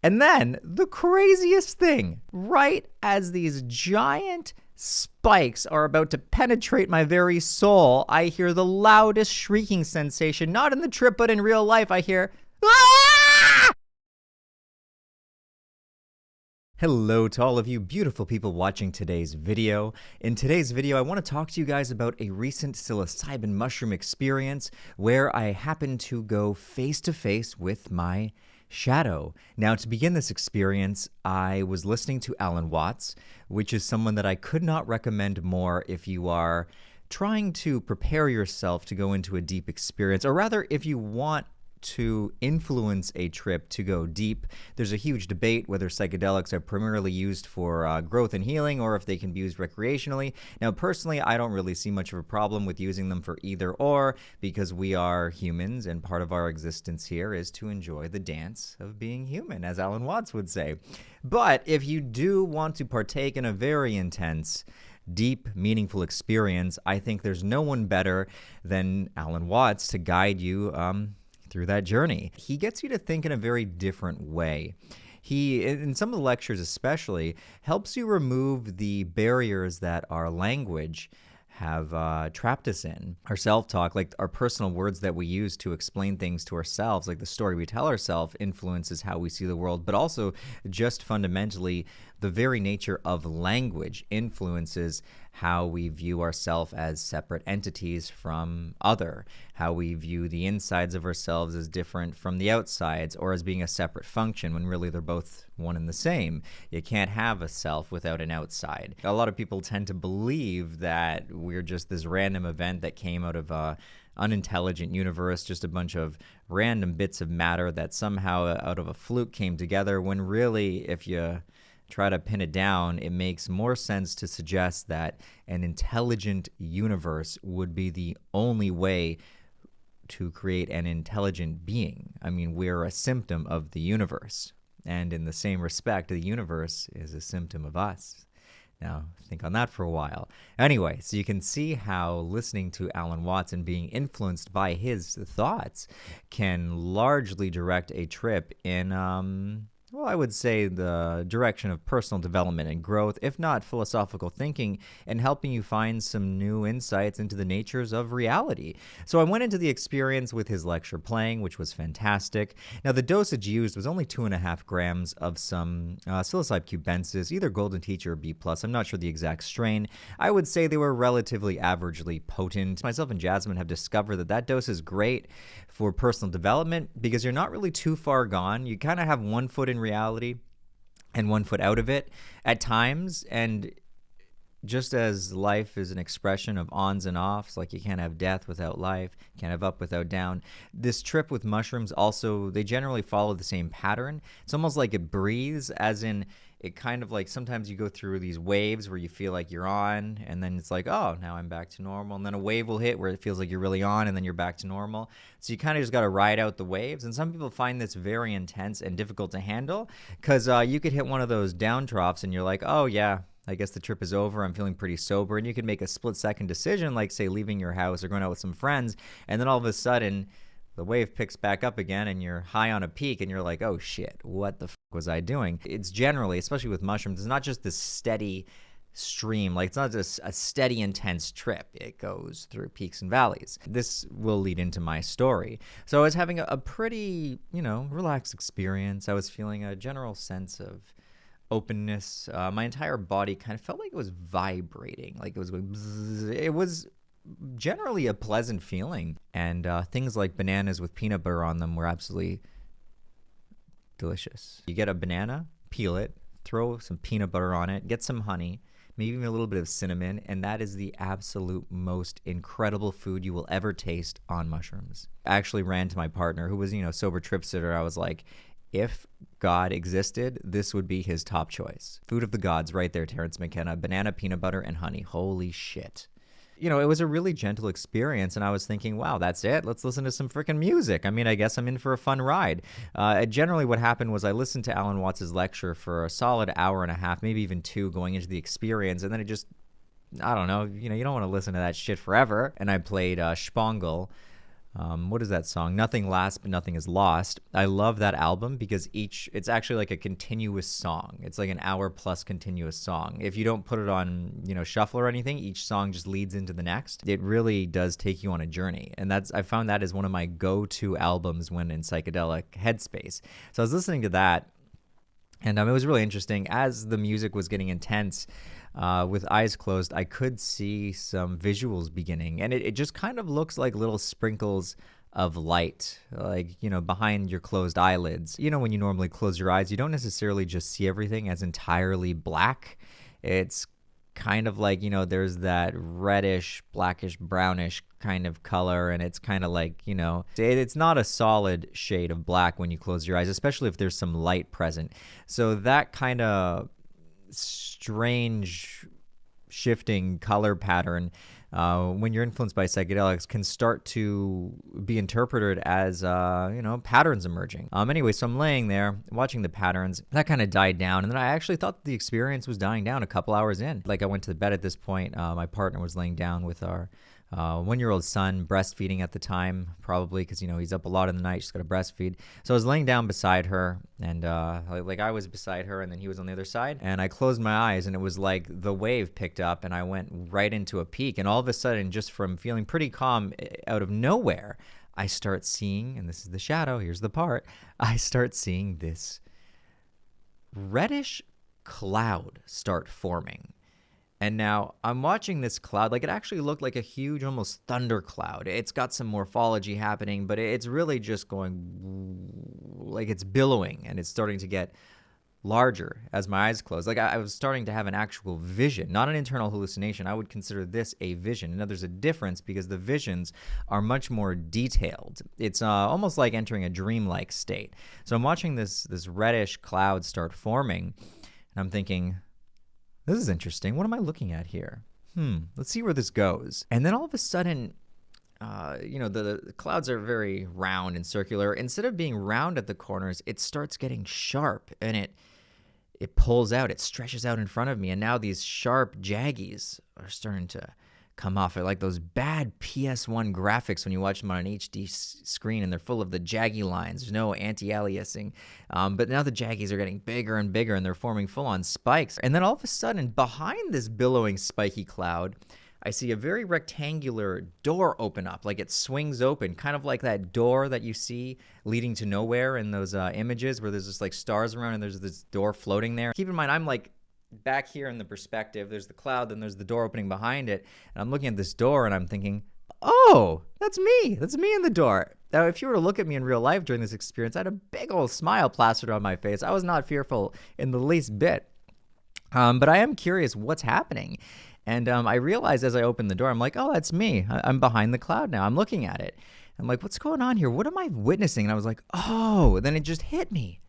And then the craziest thing, right as these giant spikes are about to penetrate my very soul, I hear the loudest shrieking sensation, not in the trip, but in real life. I hear, "Ah!" Hello to all of you beautiful people watching today's video. In today's video, I want to talk to you guys about a recent psilocybin mushroom experience where I happened to go face to face with my shadow. Now, to begin this experience, I was listening to Alan Watts, which is someone that I could not recommend more if you are trying to prepare yourself to go into a deep experience, or rather, if you want to influence a trip to go deep. There's a huge debate whether psychedelics are primarily used for growth and healing or if they can be used recreationally. Now, personally, I don't really see much of a problem with using them for either or because we are humans and part of our existence here is to enjoy the dance of being human, as Alan Watts would say. But if you do want to partake in a very intense, deep, meaningful experience, I think there's no one better than Alan Watts to guide you through that journey. He gets you to think in a very different way. He, in some of the lectures especially, helps you remove the barriers that our language have trapped us in. Our self-talk, like our personal words that we use to explain things to ourselves, like the story we tell ourselves, influences how we see the world, but also just fundamentally the very nature of language influences how we view ourselves as separate entities from other, how we view the insides of ourselves as different from the outsides or as being a separate function when really they're both one and the same. You can't have a self without an outside. A lot of people tend to believe that we're just this random event that came out of a unintelligent universe, just a bunch of random bits of matter that somehow out of a fluke came together, when really, if you try to pin it down, it makes more sense to suggest that an intelligent universe would be the only way to create an intelligent being. I mean, we're a symptom of the universe. And in the same respect, the universe is a symptom of us. Now, think on that for a while. Anyway, so you can see how listening to Alan Watts and being influenced by his thoughts can largely direct a trip in well, I would say the direction of personal development and growth, if not philosophical thinking, and helping you find some new insights into the natures of reality. So I went into the experience with his lecture playing, which was fantastic. Now, the dosage used was only 2.5 grams of some psilocybe cubensis, either Golden Teacher or B+. I'm not sure the exact strain. I would say they were relatively averagely potent. Myself and Jasmine have discovered that that dose is great for personal development because you're not really too far gone. You kind of have one foot in reality and one foot out of it at times, and just as life is an expression of ons and offs, like you can't have death without life, you can't have up without down, this trip with mushrooms also, they generally follow the same pattern. It's almost like it breathes, as in it kind of like sometimes you go through these waves where you feel like you're on and then it's like, oh, now I'm back to normal. And then a wave will hit where it feels like you're really on and then you're back to normal. So you kind of just got to ride out the waves. And some people find this very intense and difficult to handle because you could hit one of those down troughs and you're like, oh, yeah, I guess the trip is over. I'm feeling pretty sober. And you can make a split-second decision, like, say, leaving your house or going out with some friends. And then all of a sudden, the wave picks back up again and you're high on a peak and you're like, oh shit, what the fuck was I doing? It's generally, especially with mushrooms, it's not just this steady stream. Like, it's not just a steady, intense trip. It goes through peaks and valleys. This will lead into my story. So I was having a pretty, relaxed experience. I was feeling a general sense of openness. My entire body kind of felt like it was vibrating, like it was going bzzz. It was generally a pleasant feeling, and things like bananas with peanut butter on them were absolutely delicious. You get a banana, peel it, throw some peanut butter on it, get some honey, maybe even a little bit of cinnamon, and that is the absolute most incredible food you will ever taste on mushrooms. I actually ran to my partner, who was, sober trip sitter. I was like, if God existed, this would be his top choice. Food of the gods right there, Terrence McKenna. Banana, peanut butter, and honey. Holy shit. It was a really gentle experience, and I was thinking, wow, that's it? Let's listen to some freaking music. I mean, I guess I'm in for a fun ride. Generally, what happened was I listened to Alan Watts' lecture for a solid hour and a half, maybe even 2, going into the experience, and then it just, I don't know, you don't want to listen to that shit forever. And I played Spangle What is that song? Nothing Lasts, But Nothing Is Lost. I love that album because it's actually like a continuous song. It's like an hour plus continuous song. If you don't put it on, shuffle or anything, each song just leads into the next. It really does take you on a journey. And I found that as one of my go-to albums when in psychedelic headspace. So I was listening to that, and it was really interesting. As the music was getting intense, with eyes closed, I could see some visuals beginning, and it just kind of looks like little sprinkles of light, like, behind your closed eyelids. When you normally close your eyes, you don't necessarily just see everything as entirely black. It's kind of like, there's that reddish, blackish, brownish kind of color, and it's kind of like, it's not a solid shade of black when you close your eyes, especially if there's some light present. So that kind of strange shifting color pattern, when you're influenced by psychedelics, can start to be interpreted as patterns emerging. Anyway, so I'm laying there watching the patterns. That kind of died down, and then I actually thought the experience was dying down a couple hours in. Like, I went to the bed at this point. My partner was laying down with our 1-year-old son, breastfeeding at the time, probably because, he's up a lot in the night. She's got to breastfeed. So I was laying down beside her, and I was beside her, and then he was on the other side. And I closed my eyes, and it was like the wave picked up, and I went right into a peak. And all of a sudden, just from feeling pretty calm, out of nowhere, I start seeing, and this is the shadow, here's the part, I start seeing this reddish cloud start forming. And now I'm watching this cloud, like it actually looked like a huge, almost thunder cloud. It's got some morphology happening, but it's really just going, like it's billowing, and it's starting to get larger as my eyes close. Like I was starting to have an actual vision, not an internal hallucination. I would consider this a vision. Now there's a difference because the visions are much more detailed. It's almost like entering a dreamlike state. So I'm watching this reddish cloud start forming, and I'm thinking, this is interesting. What am I looking at here? Let's see where this goes. And then all of a sudden, the clouds are very round and circular. Instead of being round at the corners, it starts getting sharp, and it pulls out. It stretches out in front of me. And now these sharp jaggies are starting to come off. I like those bad PS1 graphics when you watch them on an HD screen, and they're full of the jaggy lines. There's no anti-aliasing. But now the jaggies are getting bigger and bigger, and they're forming full-on spikes. And then all of a sudden, behind this billowing spiky cloud, I see a very rectangular door open up, like it swings open, kind of like that door that you see leading to nowhere in those images where there's just like stars around and there's this door floating there. Keep in mind, I'm like back here in the perspective. There's the cloud, then there's the door opening behind it. And I'm looking at this door and I'm thinking, oh, that's me. That's me in the door. Now, if you were to look at me in real life during this experience, I had a big old smile plastered on my face. I was not fearful in the least bit. But I am curious what's happening. And I realized as I opened the door, I'm like, oh, that's me. I'm behind the cloud now. I'm looking at it. I'm like, what's going on here? What am I witnessing? And I was like, oh, then it just hit me.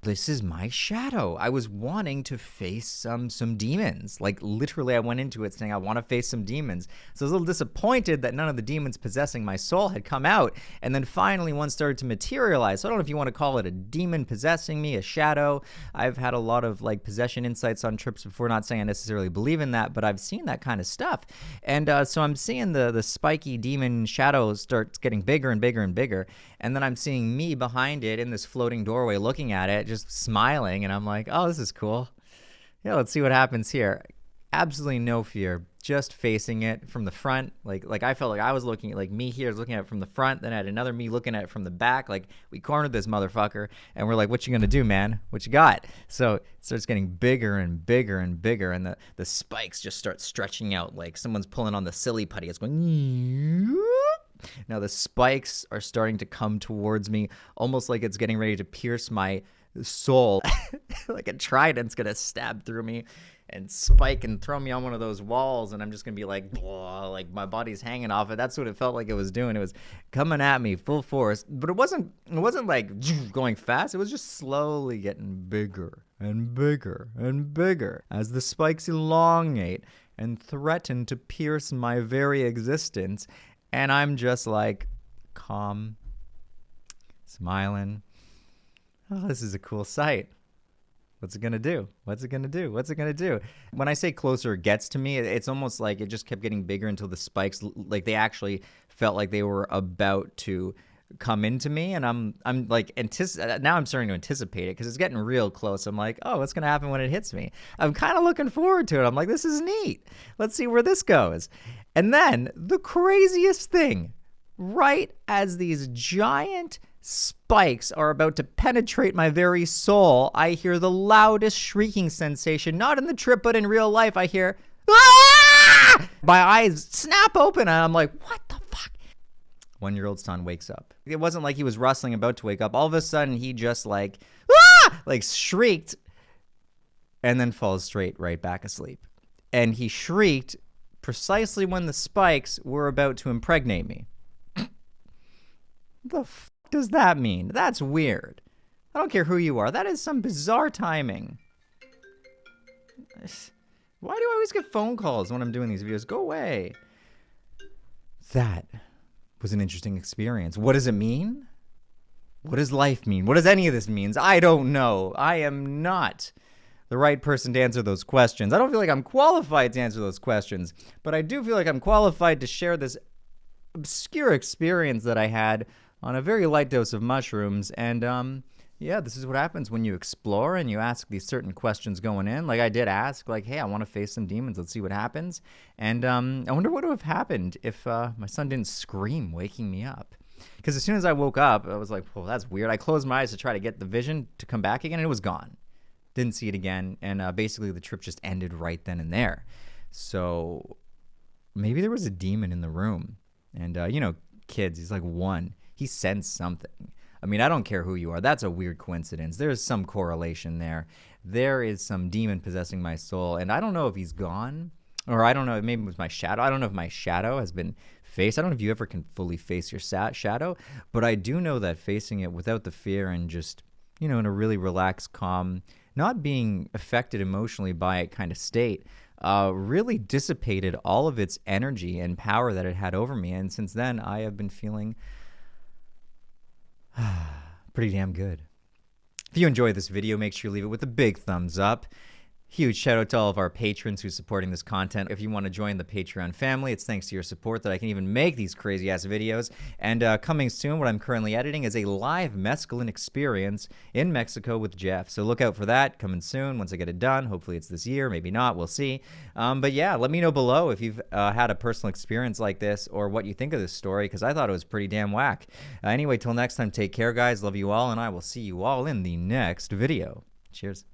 This is my shadow. I was wanting to face some demons. Like literally I went into it saying I want to face some demons. So I was a little disappointed that none of the demons possessing my soul had come out. And then finally one started to materialize. So I don't know if you want to call it a demon possessing me, a shadow. I've had a lot of like possession insights on trips before, not saying I necessarily believe in that, but I've seen that kind of stuff. And so I'm seeing the spiky demon shadow start getting bigger and bigger and bigger. And then I'm seeing me behind it in this floating doorway looking at it, just smiling, and I'm like, oh, this is cool. Yeah, let's see what happens here. Absolutely no fear, just facing it from the front. Like I felt like I was looking at, like me here is looking at it from the front, then I had another me looking at it from the back. Like we cornered this motherfucker, and we're like, what you gonna do, man? What you got? So it starts getting bigger and bigger and bigger, and the spikes just start stretching out like someone's pulling on the silly putty. It's going. Now the spikes are starting to come towards me, almost like it's getting ready to pierce my soul. Like a trident's gonna stab through me and spike and throw me on one of those walls, and I'm just gonna be like, blah, like my body's hanging off it. That's what it felt like it was doing. It was coming at me full force, but it wasn't like going fast. It was just slowly getting bigger and bigger and bigger as the spikes elongate and threaten to pierce my very existence. And I'm just like calm, smiling. Oh, this is a cool sight. What's it going to do? What's it going to do? What's it going to do? When I say closer it gets to me, it's almost like it just kept getting bigger until the spikes, like they actually felt like they were about to come into me, and I'm like now I'm starting to anticipate it because it's getting real close. I'm like, oh, what's gonna happen when it hits me? I'm kind of looking forward to it. I'm like, this is neat. Let's see where this goes. And then the craziest thing, right as these giant spikes are about to penetrate my very soul, I hear the loudest shrieking sensation, not in the trip but in real life. I hear, ah! My eyes snap open and I'm like, what the fuck? 1-year-old son wakes up. It wasn't like he was rustling about to wake up. All of a sudden, he just like, ah! Like shrieked and then falls straight right back asleep. And he shrieked precisely when the spikes were about to impregnate me. The f does that mean? That's weird. I don't care who you are. That is some bizarre timing. Why do I always get phone calls when I'm doing these videos? Go away. That was an interesting experience. What does it mean? What does life mean? What does any of this mean? I don't know. I am not the right person to answer those questions. I don't feel like I'm qualified to answer those questions, but I do feel like I'm qualified to share this obscure experience that I had on a very light dose of mushrooms. And yeah, this is what happens when you explore and you ask these certain questions going in. Like I did ask, like, hey, I want to face some demons. Let's see what happens. And I wonder what would have happened if my son didn't scream waking me up. Because as soon as I woke up, I was like, well, that's weird. I closed my eyes to try to get the vision to come back again, and it was gone. Didn't see it again. And basically the trip just ended right then and there. So maybe there was a demon in the room. And, you know, kids, he's like 1. He sensed something. I mean, I don't care who you are. That's a weird coincidence. There's some correlation there. There is some demon possessing my soul. And I don't know if he's gone, or I don't know, maybe it was my shadow. I don't know if my shadow has been faced. I don't know if you ever can fully face your shadow, but I do know that facing it without the fear and just, you know, in a really relaxed, calm, not being affected emotionally by it kind of state, really dissipated all of its energy and power that it had over me. And since then, I have been feeling pretty damn good. If you enjoyed this video, make sure you leave it with a big thumbs up. Huge shout out to all of our patrons who are supporting this content. If you want to join the Patreon family, it's thanks to your support that I can even make these crazy ass videos. And coming soon, what I'm currently editing is a live mescaline experience in Mexico with Jeff. So look out for that coming soon once I get it done. Hopefully it's this year, maybe not, we'll see. But yeah, let me know below if you've had a personal experience like this or what you think of this story, because I thought it was pretty damn whack. Anyway, till next time, take care, guys. Love you all, and I will see you all in the next video. Cheers.